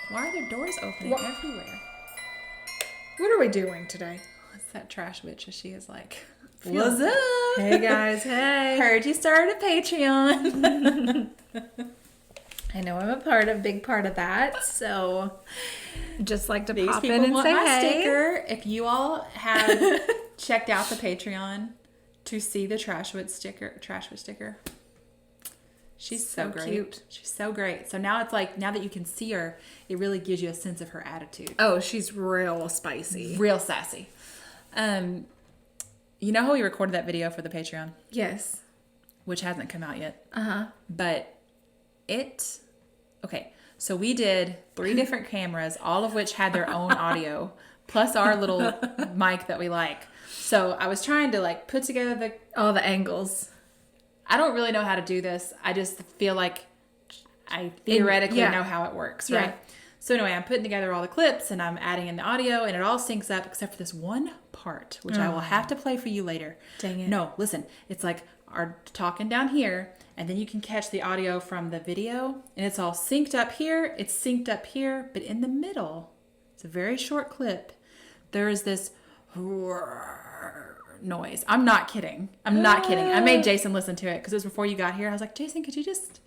Why are there doors opening everywhere? What are we doing today? It's that trash bitch. She is like, What's up? Hey guys, hey. Heard you started a Patreon. I know I'm a big part of that, so just like to These pop people in and want say my hey. sticker. If you all have checked out the Patreon to see the Trashwood sticker, she's so great. Cute. She's so great. So now it's like, now that you can see her, it really gives you a sense of her attitude. Oh, she's real spicy. Real sassy. You know how we recorded that video for the Patreon? Yes. Which hasn't come out yet. Uh-huh. But okay, so we did 3 different cameras, all of which had their own audio, plus our little mic that we like. So I was trying to like put together all the angles. I don't really know how to do this. I just feel like I theoretically know how it works, right? Yeah. So anyway, I'm putting together all the clips and I'm adding in the audio and it all syncs up except for this one part, which I will have to play for you later. Dang it. No, listen. It's like our talking down here and then you can catch the audio from the video and it's all synced up here. It's synced up here, but in the middle, it's a very short clip. There is this noise. I'm not kidding. I made Jason listen to it because it was before you got here. I was like, Jason, could you just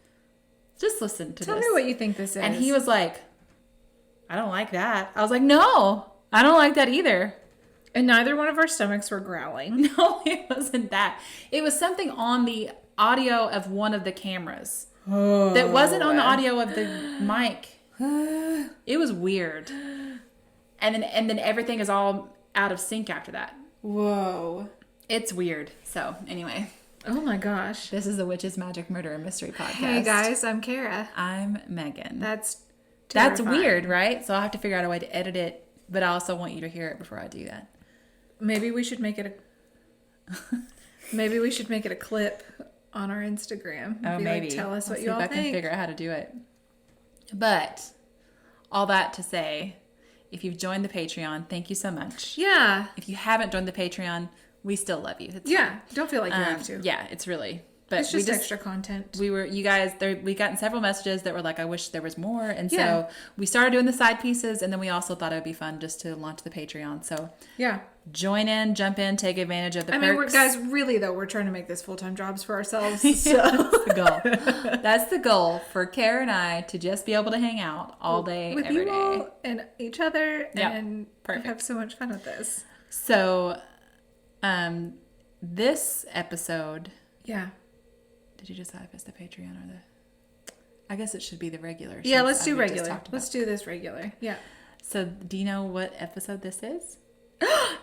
listen to this? Tell me what you think this is. And he was like, I don't like that. I was like, no, I don't like that either. And neither one of our stomachs were growling. No, it wasn't that. It was something on the audio of one of the cameras that wasn't on the audio of the mic. It was weird. And then everything is all out of sync after that. Whoa. It's weird. So anyway. Oh my gosh. This is the Witches, Magic, Murder, and Mystery Podcast. Hey guys, I'm Kara. I'm Megan. That's weird, right? So I'll have to figure out a way to edit it, but I also want you to hear it before I do that. Maybe we should make it a clip on our Instagram. Oh, maybe. Like, tell us what see you all if I think. can figure out how to do it. But all that to say, if you've joined the Patreon, thank you so much. Yeah. If you haven't joined the Patreon, we still love you. It's yeah. fine. Don't feel like you have to. Yeah, it's really. But it's just extra content. We gotten several messages that were like, I wish there was more. And so we started doing the side pieces. And then we also thought it would be fun just to launch the Patreon. So yeah, join in, jump in, take advantage of the perks. I mean, guys, really though, we're trying to make this full-time jobs for ourselves. So. Yeah, that's the goal. That's the goal for Kara and I to just be able to hang out all day, with every you day. All and each other and perfect. Have so much fun with this. So, this episode. Yeah. Did you decide if it's the Patreon or the... I guess it should be the regular. Yeah, let's do regular. Let's do this regular. Yeah. So, do you know what episode this is?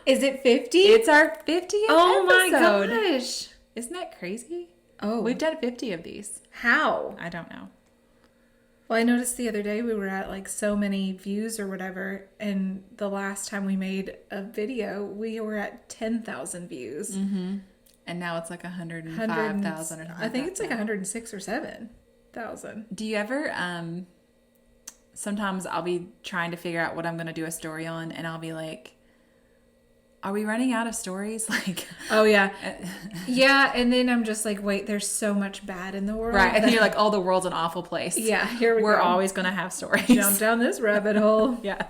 Is it 50? It's our 50th episode. Oh my gosh. Isn't that crazy? Oh. We've done 50 of these. How? I don't know. Well, I noticed the other day we were at like so many views or whatever, and the last time we made a video, we were at 10,000 views. Mm-hmm. And now it's like 105,000 or something. I think it's like 106 or 7,000. Do you ever, sometimes I'll be trying to figure out what I'm going to do a story on, and I'll be like, are we running out of stories? Like, oh yeah. Yeah. And then I'm just like, wait, there's so much bad in the world. Right. And then you're like, oh, the world's an awful place. Yeah. Here we go. We're always going to have stories. Jump down this rabbit hole. Yeah.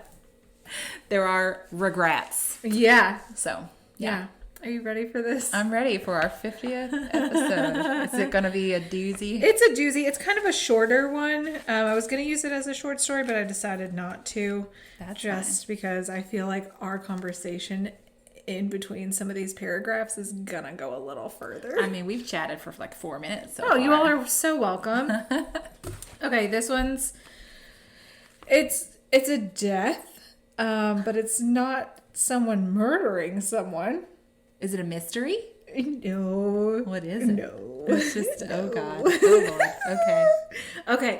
There are regrets. Yeah. So, yeah. Are you ready for this? I'm ready for our 50th episode. Is it going to be a doozy? It's a doozy. It's kind of a shorter one. I was going to use it as a short story, but I decided not to. That's just fine. Because I feel like our conversation in between some of these paragraphs is going to go a little further. I mean, we've chatted for like 4 minutes so Oh, far. you all are so welcome. Okay, this one's... It's a death, but it's not someone murdering someone. Is it a mystery? No. What is it? No. It's just, oh God. Oh Lord. Okay. Okay.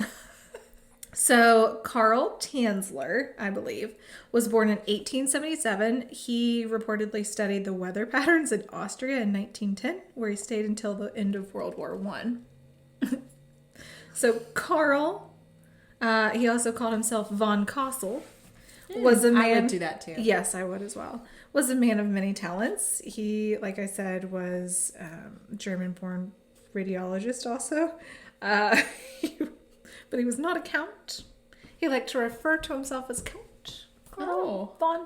So Carl Tanzler, I believe, was born in 1877. He reportedly studied the weather patterns in Austria in 1910, where he stayed until the end of World War I. So Carl, he also called himself von Kossel, Was a man. I would do that too. Yes, I would as well. Was a man of many talents. He, like I said, was German-born radiologist also. But he was not a count. He liked to refer to himself as Count. Oh. Von,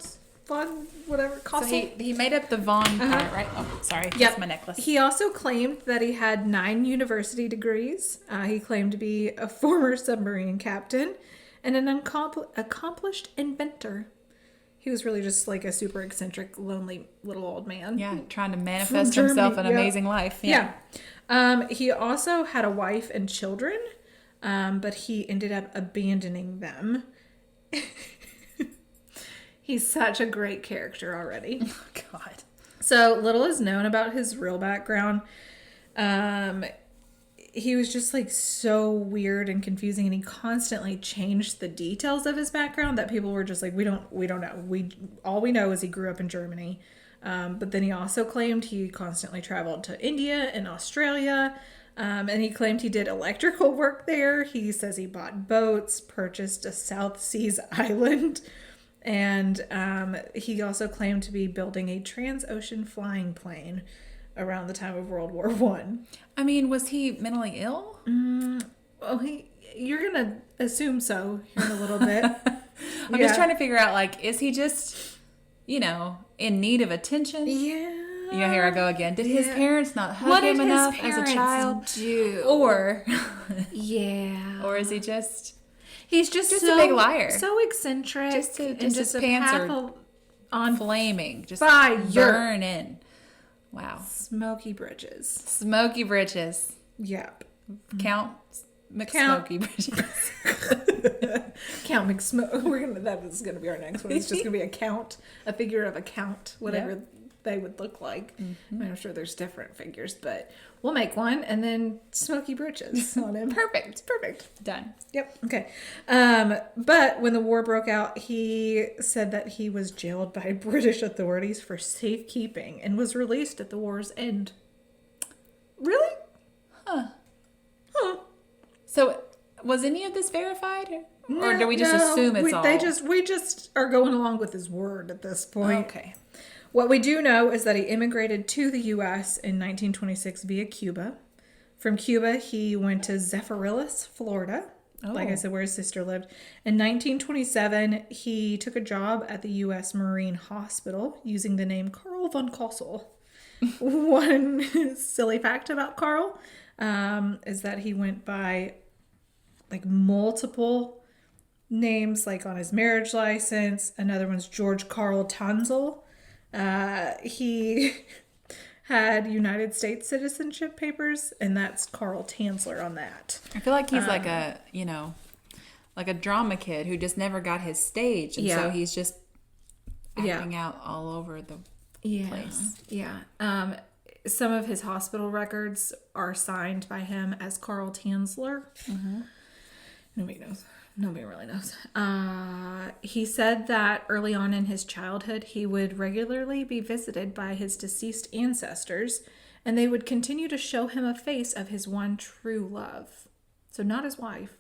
whatever. So he made up the Von part, right? Oh, sorry. Yep. That's my necklace. He also claimed that he had 9 university degrees. He claimed to be a former submarine captain and an accomplished inventor. He was really just like a super eccentric, lonely little old man. Yeah, trying to manifest himself an amazing life. Yeah. He also had a wife and children, but he ended up abandoning them. He's such a great character already. Oh, God. So little is known about his real background. He was just like so weird and confusing, and he constantly changed the details of his background that people were just like, we don't know. All we know is he grew up in Germany. But then he also claimed he constantly traveled to India and Australia. And he claimed he did electrical work there. He says he bought boats, purchased a South Seas island. And he also claimed to be building a trans-ocean flying plane around the time of World War One. I mean, was he mentally ill? Well, you're going to assume so here in a little bit. I'm just trying to figure out, like, is he just, in need of attention? Yeah. Here I go again. Did his parents not hug him enough as a child? Or, or is he just... He's just a big liar. So eccentric. Just his a pants path are on flaming. Just fire. Burning. Wow. Smoky bridges. Smoky bridges. Yep. Count McSmoky bridges. Count McSmoke. That is gonna be our next one. It's just gonna be a figure of a count, whatever they would look like. Mm-hmm. I'm sure there's different figures, but we'll make one and then smoky bridges on him. Perfect. Done. Yep. Okay. But when the war broke out, he said that he was jailed by British authorities for safekeeping and was released at the war's end. Really? Huh. So, was any of this verified? Or do we just assume it's all? We just are going along with his word at this point. Okay. What we do know is that he immigrated to the U.S. in 1926 via Cuba. From Cuba, he went to Zephyrillus, Florida, like I said, where his sister lived. In 1927, he took a job at the U.S. Marine Hospital using the name Carl von Kossel. One silly fact about Carl is that he went by like multiple names, like on his marriage license. Another one's George Carl Tanzler. He had United States citizenship papers, and that's Carl Tanzler on that. I feel like he's like a, like a drama kid who just never got his stage. And so he's just acting out all over the place. Yeah. Some of his hospital records are signed by him as Carl Tanzler. Mm-hmm. Nobody really knows. He said that early on in his childhood, he would regularly be visited by his deceased ancestors, and they would continue to show him a face of his one true love. So not his wife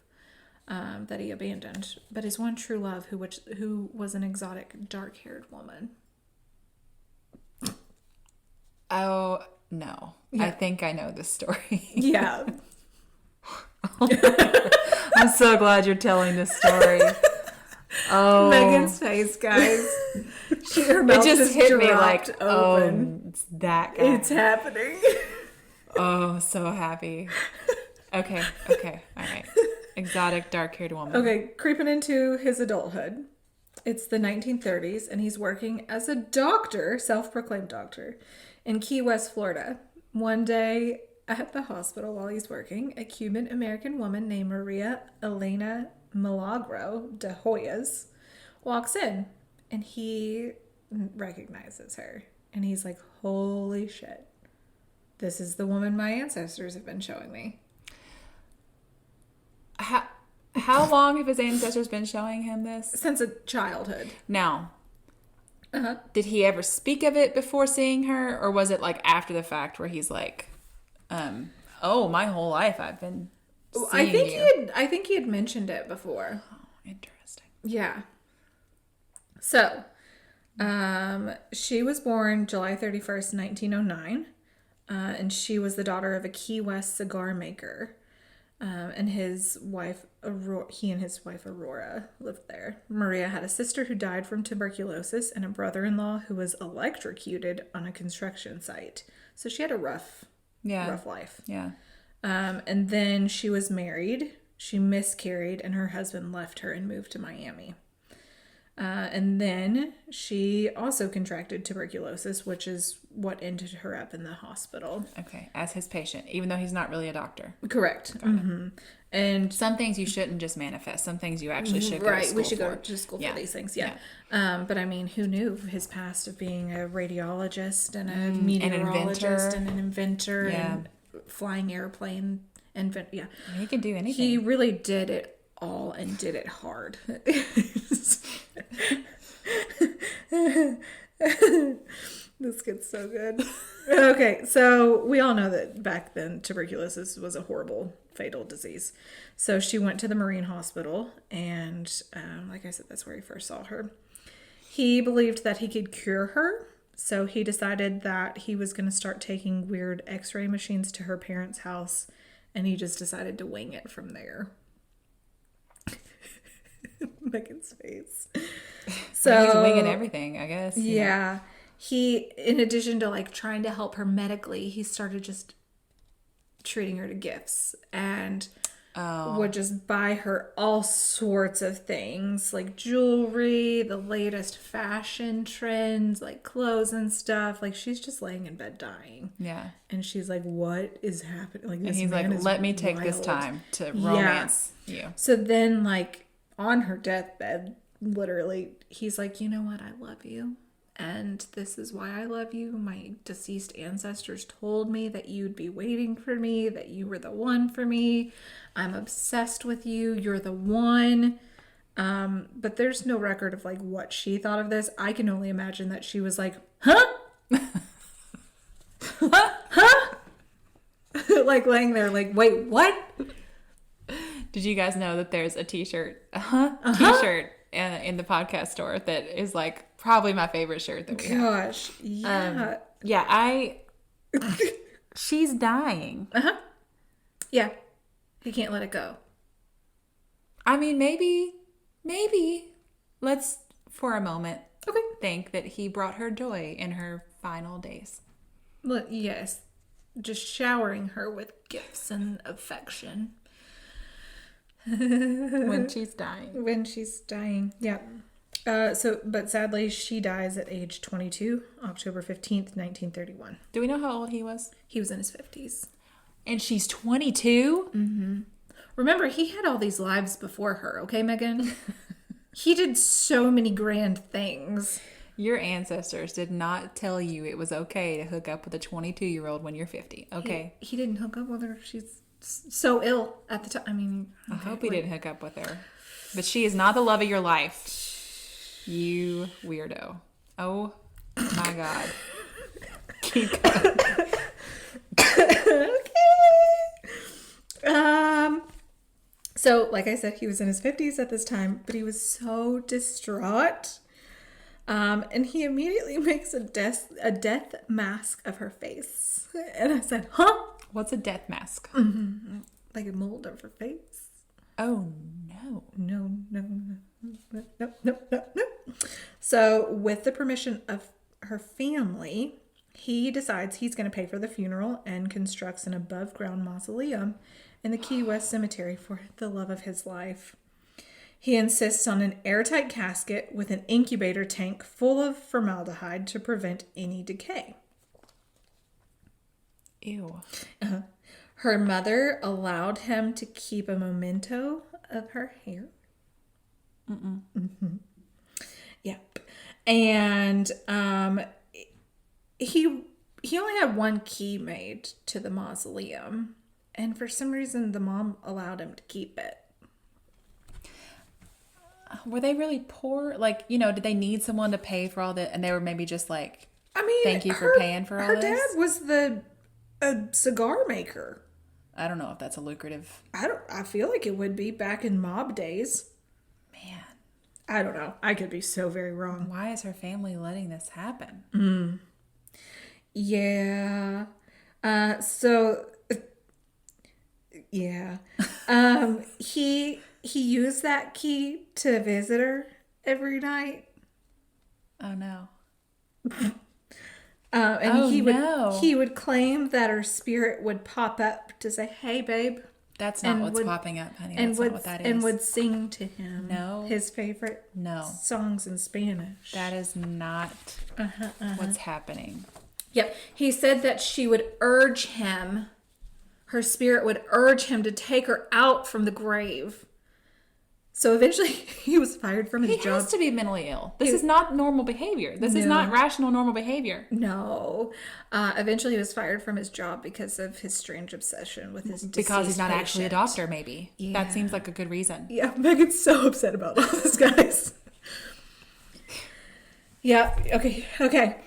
that he abandoned, but his one true love, who was an exotic, dark-haired woman. Oh, no. Yeah. I think I know this story. Yeah. I'm so glad you're telling this story. Oh, Megan's face, guys. Her mouth it just hit me like, open. Oh, it's that guy. It's happening. Oh, so happy. Okay, all right. Exotic, dark-haired woman. Okay, creeping into his adulthood. It's the 1930s, and he's working as a doctor, self-proclaimed doctor, in Key West, Florida. One day at the hospital while he's working, a Cuban-American woman named Maria Elena Milagro de Hoyos walks in, and he recognizes her. And he's like, holy shit. This is the woman my ancestors have been showing me. How long have his ancestors been showing him this? Since a childhood. Now, did he ever speak of it before seeing her? Or was it like after the fact where he's like, oh, my whole life I've been seeing I think he had mentioned it before. Oh, interesting. Yeah. So, she was born July 31st, 1909, and she was the daughter of a Key West cigar maker. And his wife, he and his wife Aurora lived there. Maria had a sister who died from tuberculosis and a brother-in-law who was electrocuted on a construction site. So she had a rough life. Yeah. And then she was married. She miscarried, and her husband left her and moved to Miami. And then she also contracted tuberculosis, which is what ended her up in the hospital. Okay, as his patient, even though he's not really a doctor. Correct. Mm-hmm. And some things you shouldn't just manifest. Some things you actually should go to school we should for. go to school for these things. Yeah. But I mean, who knew his past of being a radiologist and a meteorologist and an inventor and flying airplane He could do anything. He really did it all and did it hard. This gets so good. Okay, so we all know that back then tuberculosis was a horrible, fatal disease. So she went to the Marine Hospital, and like I said, that's where he first saw her. He believed that he could cure her, so he decided that he was going to start taking weird x-ray machines to her parents' house, and he just decided to wing it from there. Megan's face. So he's winging everything, I guess. Yeah. He, in addition to like trying to help her medically, he started just treating her to gifts and would just buy her all sorts of things like jewelry, the latest fashion trends, like clothes and stuff. Like she's just laying in bed dying. Yeah. And she's like, what is happening? Like, and he's like, let me take this time to romance you. So then like on her deathbed, literally, he's like, you know what? I love you. And this is why I love you. My deceased ancestors told me that you'd be waiting for me, that you were the one for me. I'm obsessed with you. You're the one. But there's no record of like what she thought of this. I can only imagine that she was like, huh? Huh? Like laying there like, wait, what? Did you guys know that there's a t-shirt t-shirt in the podcast store that is like probably my favorite shirt that we have. Gosh, yeah. She's dying. Yeah. He can't let it go. I mean, maybe let's for a moment think that he brought her joy in her final days. Look, yes. Just showering her with gifts and affection. When she's dying. Yeah. But sadly, she dies at age 22, October 15th, 1931. Do we know how old he was? He was in his 50s. And she's 22? Mm-hmm. Remember, he had all these lives before her, okay, Megan? He did so many grand things. Your ancestors did not tell you it was okay to hook up with a 22-year-old when you're 50, okay? He didn't hook up with her. She's so ill at the time. I mean, I hope he didn't hook up with her. But she is not the love of your life. You weirdo. Oh my God. Keep going. Okay. So, like I said, he was in his 50s at this time, but he was so distraught. And he immediately makes a death mask of her face. And I said, huh? What's a death mask? Mm-hmm. Like a mold of her face. Oh, no. No. So, with the permission of her family, he decides he's going to pay for the funeral and constructs an above-ground mausoleum in the Key West Cemetery for the love of his life. He insists on an airtight casket with an incubator tank full of formaldehyde to prevent any decay. Ew. Her mother allowed him to keep a memento of her hair. Mm-hmm. Yep. And he only had one key made to the mausoleum. And for some reason, the mom allowed him to keep it. Were they really poor? Like, you know, did they need someone to pay for all that? And they were maybe just like, I mean, thank you for paying for all this. Her dad was a cigar maker. I don't know if that's a lucrative. I feel like it would be back in mob days. Man. I don't know. I could be so very wrong. Why is her family letting this happen? Yeah. So yeah. He used that key to visit her every night. Oh no. And no. he would claim that her spirit would pop up to say, "Hey, babe." That's not what's popping up, honey. That's not what that is. And would sing to him No. his favorite songs in Spanish. That is not what's happening. Yep. He said that she would urge him, her spirit would urge him to take her out from the grave. So eventually he was fired from his job. He has to be mentally ill. This is not normal behavior. This is not rational, normal behavior. No. Eventually he was fired from his job because of his strange obsession with his deceased Because he's not patient. actually a doctor, maybe. Yeah. That seems like a good reason. Yeah, Megan's so upset about all this, guys. Yeah, okay.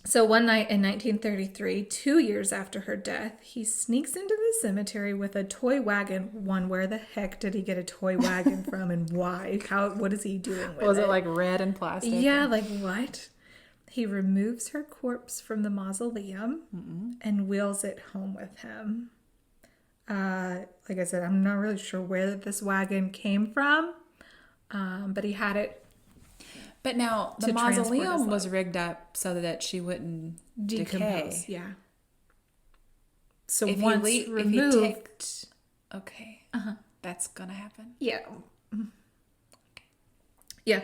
So one night in 1933, 2 years after her death, he sneaks into the cemetery with a toy wagon. One, where the heck did he get a toy wagon from and why? What is he doing with it? Was it like red and plastic? Yeah, like what? He removes her corpse from the mausoleum and wheels it home with him. Like I said, I'm not really sure where this wagon came from, but he had it. But now, the mausoleum was rigged up so that she wouldn't decay. Yeah. So if once removed... okay. That's going to happen. Yeah. Yeah.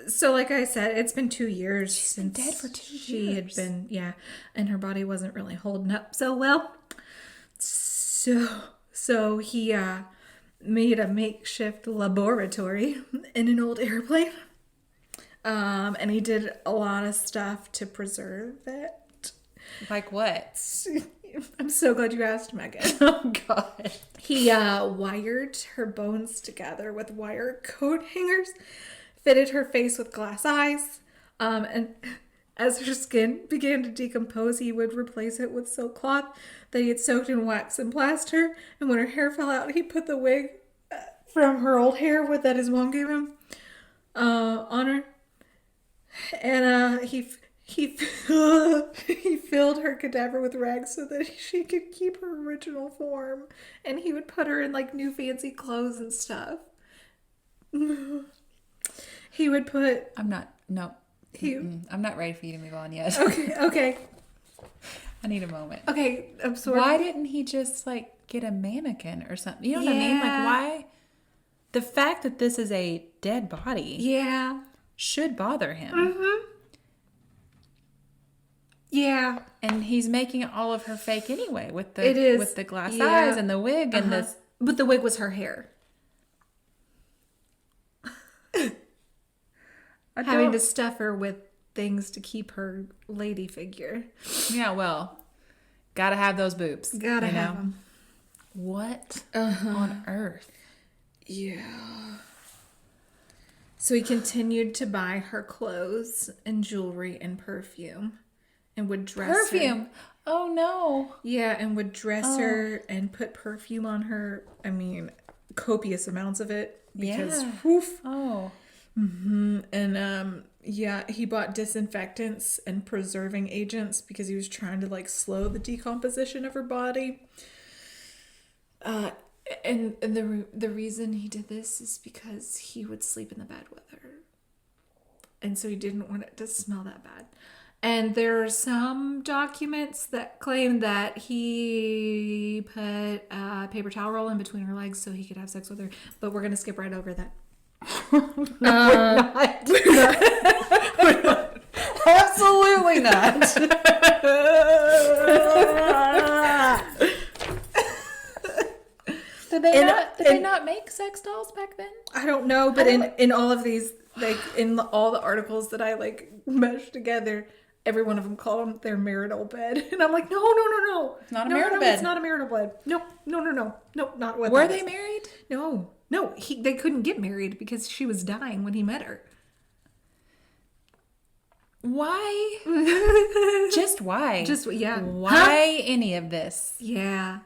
So like I said, it's been 2 years since been dead for 2 years. She had been, and her body wasn't really holding up so well. So he made a makeshift laboratory in an old airplane. And he did a lot of stuff to preserve it. Like what? I'm so glad you asked, Megan. Oh, God. He wired her bones together with wire coat hangers, fitted her face with glass eyes, and as her skin began to decompose, he would replace it with silk cloth that he had soaked in wax and plaster, and when her hair fell out, he put the wig from her old hair that his mom gave him on her. And he filled her cadaver with rags so that she could keep her original form. And he would put her in like new fancy clothes and stuff. He would put... I'm not ready for you to move on yet. Okay. I need a moment. Okay, I'm sorry. Why didn't he just like get a mannequin or something? You know what I mean? Like why? The fact that this is a dead body. Yeah. Should bother him. Mm-hmm. Yeah. And he's making all of her fake anyway with the glass eyes and the wig and this. But the wig was her hair. Having to stuff her with things to keep her lady figure. Yeah, well, gotta have those boobs. Gotta have them. What on earth? Yeah. So he continued to buy her clothes and jewelry and perfume and would dress her. Oh, no. Yeah, and would dress her and put perfume on her. I mean, copious amounts of it. Because, woof. Oh. Mm-hmm. And, he bought disinfectants and preserving agents because he was trying to, like, slow the decomposition of her body. And the reason he did this is because he would sleep in the bed with her. And so he didn't want it to smell that bad. And there are some documents that claim that he put a paper towel roll in between her legs so he could have sex with her. But we're going to skip right over that. No, we're not. Absolutely not. Did they not make sex dolls back then? I don't know, but in all of these, like in all the articles that I like meshed together, every one of them called them their marital bed, and I'm like, no, it's not a marital bed. It's not a marital bed. No, not what. Were they married? No, they couldn't get married because she was dying when he met her. Why? Just why? Yeah. Why any of this? Yeah.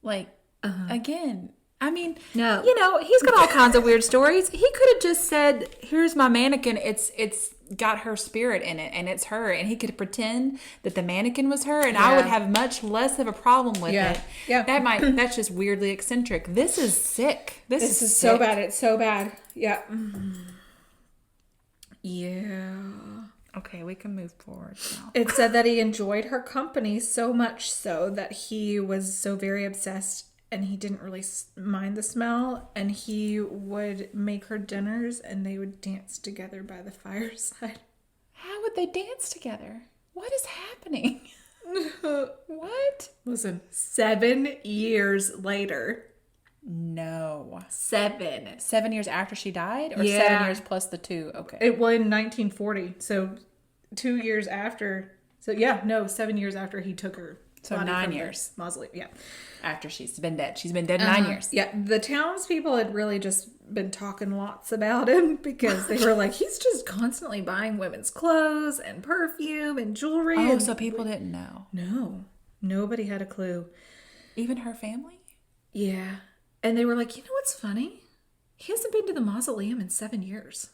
Like, again, I mean, No. He's got all kinds of weird stories. He could have just said, "Here's my mannequin. It's got her spirit in it, and it's her." And he could pretend that the mannequin was her, and I would have much less of a problem with it. Yeah. That's just weirdly eccentric. This is sick. This is so sick. bad. It's so bad. Yeah. Yeah. Okay, we can move forward now. It said that he enjoyed her company so much so that he was so very obsessed and he didn't really mind the smell, and he would make her dinners and they would dance together by the fireside. How would they dance together? What is happening? What? Listen, 7 years later. No. 7. 7 years after she died? Or 7 years plus the 2? Okay. It was in 1940. So 2 years after. So 7 years after he took her. So 9 years. Mausoleum, yeah. After she's been dead. She's been dead 9 years. Yeah, the townspeople had really just been talking lots about him because they were like, he's just constantly buying women's clothes and perfume and jewelry. Oh, so people didn't know. No, nobody had a clue. Even her family? Yeah. And they were like, you know what's funny? He hasn't been to the mausoleum in 7 years.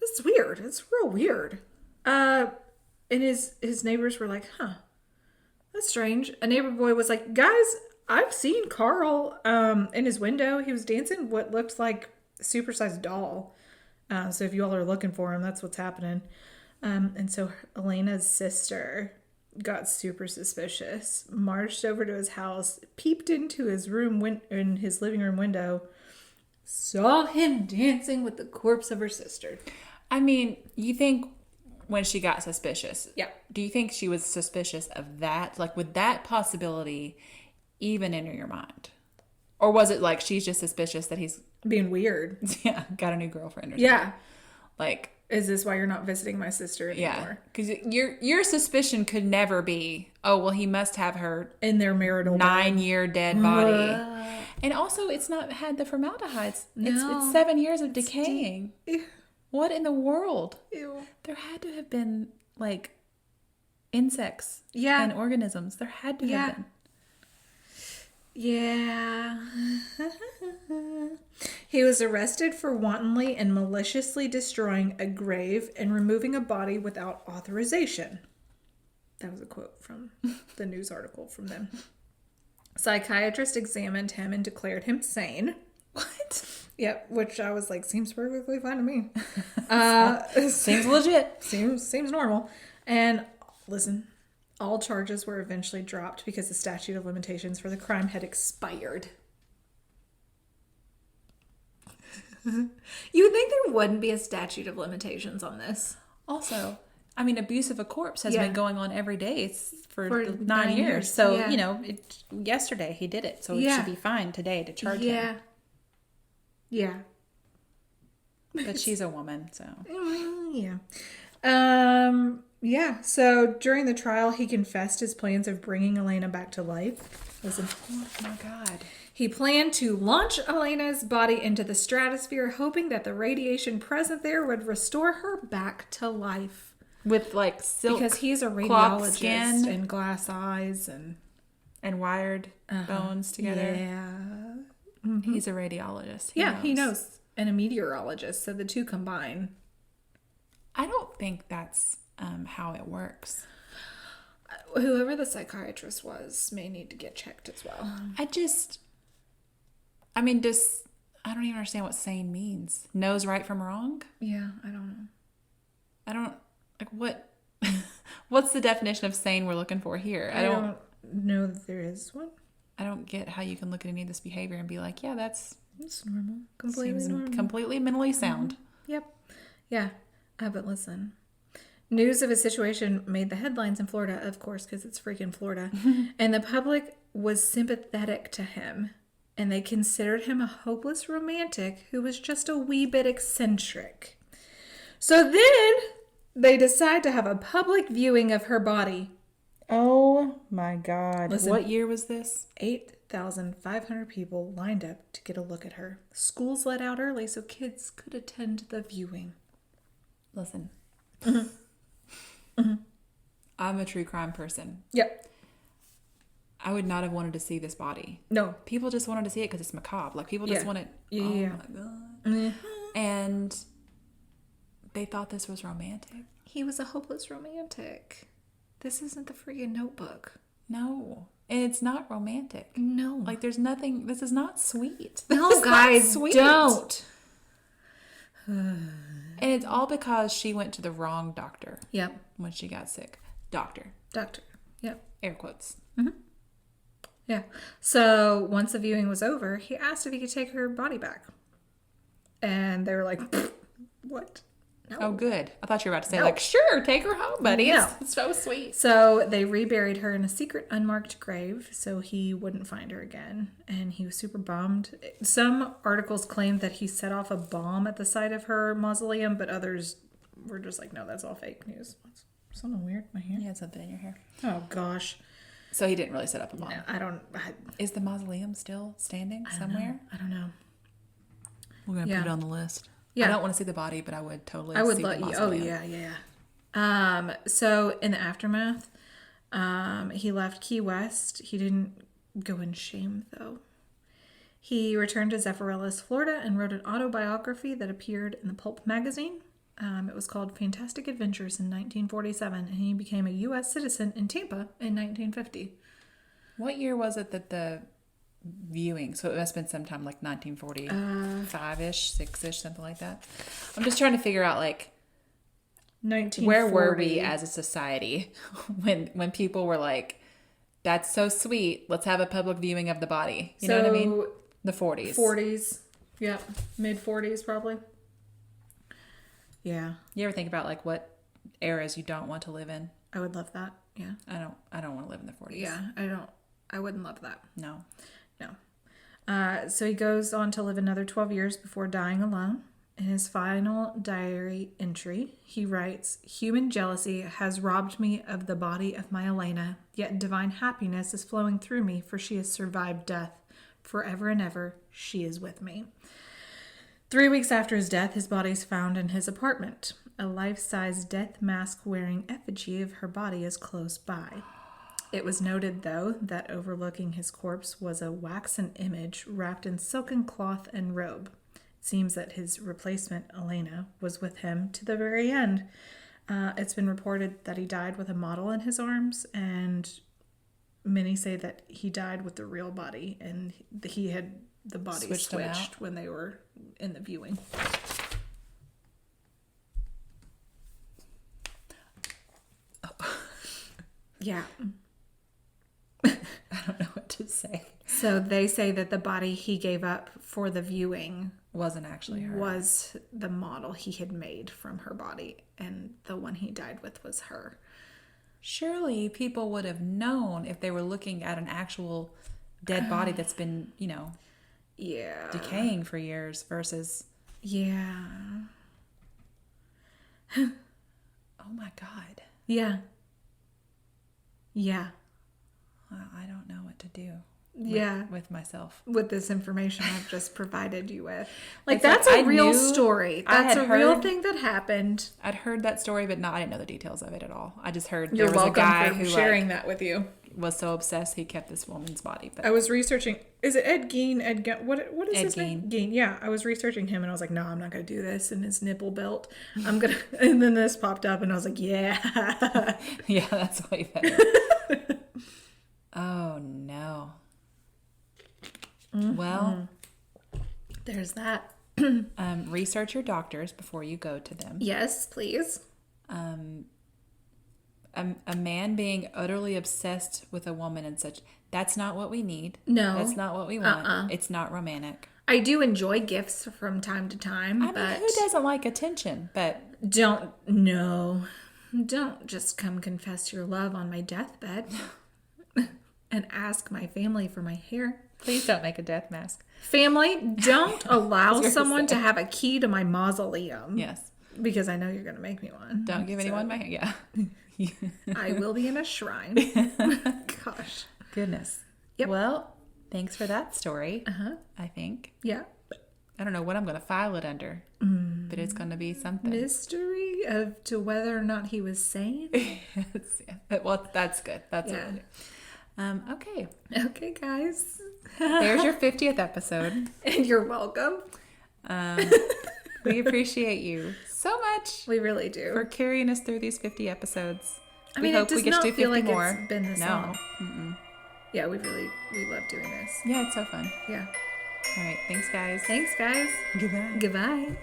It's weird. It's real weird. And his neighbors were like, huh. That's strange. A neighbor boy was like, guys, I've seen Carl in his window. He was dancing what looked like a supersized doll. So if you all are looking for him, that's what's happening. And so Elena's sister got super suspicious, marched over to his house, peeped into his room in his living room window, saw him dancing with the corpse of her sister. I mean, you think when she got suspicious. Yeah. Do you think she was suspicious of that? Like, would that possibility even enter your mind? Or was it like she's just suspicious that he's being weird? Yeah, got a new girlfriend or something. Yeah. Like, is this why you're not visiting my sister anymore? Yeah. Because your suspicion could never be, oh, well, he must have her in their marital 9-year dead body. And also, it's not had the formaldehydes. No. It's 7 years of decaying. Ew. What in the world? Ew. There had to have been, like, insects and organisms. There had to have been. Yeah. He was arrested for wantonly and maliciously destroying a grave and removing a body without authorization. That was a quote from the news article from them. Psychiatrist examined him and declared him sane. What? Yep, which I was like, seems perfectly fine to me. Seems legit. Seems normal. And listen, all charges were eventually dropped because the statute of limitations for the crime had expired. You would think there wouldn't be a statute of limitations on this. Also, I mean, abuse of a corpse has been going on every day for 9 9 years. years. So, Yeah. yesterday he did it. So it should be fine today to charge him. Yeah. But she's a woman, so. Yeah. So during the trial, he confessed his plans of bringing Elena back to life. Listen. Oh my God. He planned to launch Elena's body into the stratosphere, hoping that the radiation present there would restore her back to life. With like silk, because he's a cloth radiologist skin and glass eyes and wired bones together. Yeah. Mm-hmm. He's a radiologist. He knows. And a meteorologist. So the two combine. I don't think that's how it works. Whoever the psychiatrist was may need to get checked as well. I don't even understand what sane means. Knows right from wrong? Yeah, I don't know. What's the definition of sane we're looking for here? I don't know that there is one. I don't get how you can look at any of this behavior and be like, yeah, that's normal. Completely normal. Completely mentally sound. Mm-hmm. Yep. Yeah. But listen. News of his situation made the headlines in Florida, of course, because it's freaking Florida. And the public was sympathetic to him. And they considered him a hopeless romantic who was just a wee bit eccentric. So then they decide to have a public viewing of her body. Oh my God. Listen, what year was this? 8,500 people lined up to get a look at her. Schools let out early so kids could attend the viewing. Listen. Mm-hmm. Mm-hmm. I'm a true crime person. Yep. I would not have wanted to see this body. No. People just wanted to see it because it's macabre. Like, people just wanted, Yeah. oh my God. And they thought this was romantic. He was a hopeless romantic. This isn't the freaking Notebook. No. And it's not romantic. No. Like, there's nothing, this is not sweet. No, guys, don't. And it's all because she went to the wrong doctor. Yep. When she got sick. Doctor. Yep. Air quotes. Mm-hmm. Yeah. So once the viewing was over, he asked if he could take her body back. And they were like, what? No. Oh, good. I thought you were about to say, like, sure, take her home, buddy. No. It's so sweet. So they reburied her in a secret unmarked grave so he wouldn't find her again. And he was super bummed. Some articles claimed that he set off a bomb at the site of her mausoleum, but others were just like, no, that's all fake news. Something weird in my hair. You had something in your hair. Oh, gosh. So he didn't really set up a bomb. No, Is the mausoleum still standing somewhere? I don't know. We're going to put it on the list. Yeah. I don't want to see the body, but I would totally see the mausoleum. Oh, yeah. So in the aftermath, he left Key West. He didn't go in shame, though. He returned to Zephyrillas, Florida, and wrote an autobiography that appeared in the Pulp magazine. It was called Fantastic Adventures in 1947, and he became a U.S. citizen in Tampa in 1950. What year was it that the viewing? So it must have been sometime like 1945-ish, 6-ish, something like that. I'm just trying to figure out, like, 1940. where were we as a society when people were like, that's so sweet, let's have a public viewing of the body. You know what I mean? The 40s. 40s. Yeah. Mid-40s, probably. Yeah. You ever think about, like, what eras you don't want to live in? I would love that. Yeah. I don't want to live in the 40s. Yeah, I wouldn't love that. No. So he goes on to live another 12 years before dying alone. In his final diary entry, he writes, "Human jealousy has robbed me of the body of my Elena, yet divine happiness is flowing through me, for she has survived death. Forever and ever, she is with me." 3 weeks after his death, his body is found in his apartment. A life-size death mask-wearing effigy of her body is close by. It was noted, though, that overlooking his corpse was a waxen image wrapped in silken cloth and robe. It seems that his replacement, Elena, was with him to the very end. It's been reported that he died with a model in his arms, and many say that he died with the real body, and he had the body switched when they were in the viewing. Yeah. I don't know what to say. So they say that the body he gave up for the viewing wasn't actually her. Was the model he had made from her body, and the one he died with was her. Surely people would have known if they were looking at an actual dead body that's been, decaying for years versus... Yeah. Oh my God. Yeah. Yeah. Well, I don't know what to do. With myself. With this information I've just provided you with. Like, it's that's like a real story. That's a real thing that happened. I'd heard that story, but I didn't know the details of it at all. I just heard You're there was a guy for who sharing that with you. Was so obsessed he kept this woman's body. But I was researching. Is it Ed Gein? What is Ed his name? Gein. Gein. Yeah, I was researching him, and I was like, no, I'm not going to do this. And his nipple belt. I'm gonna. And then this popped up, and I was like, yeah. Yeah, that's way better. Oh no. Mm-hmm. Well, there's that. Research your doctors before you go to them. Yes, please. A man being utterly obsessed with a woman and such, that's not what we need. No. That's not what we want. It's not romantic. I do enjoy gifts from time to time. I mean, who doesn't like attention? But don't just come confess your love on my deathbed and ask my family for my hair. Please don't make a death mask. Family, don't allow someone to have a key to my mausoleum. Yes. Because I know you're going to make me one. Don't give anyone my hair. Yeah. I will be in a shrine. Gosh. Goodness. Yep. Well, thanks for that story. Uh-huh. I think. Yeah. I don't know what I'm going to file it under, but it's going to be something. Mystery to whether or not he was sane. Yes, yeah. Well, that's good. That's what I do. Okay. Okay, guys. There's your 50th episode. And you're welcome. We appreciate you so much We really do. for carrying us through these 50 episodes. I mean, we it hope does we get not to do 50 feel like more. it's been this long. No. Yeah, we love doing this. Yeah, it's so fun. Yeah. All right. Thanks, guys. Thanks, guys. Goodbye. Goodbye.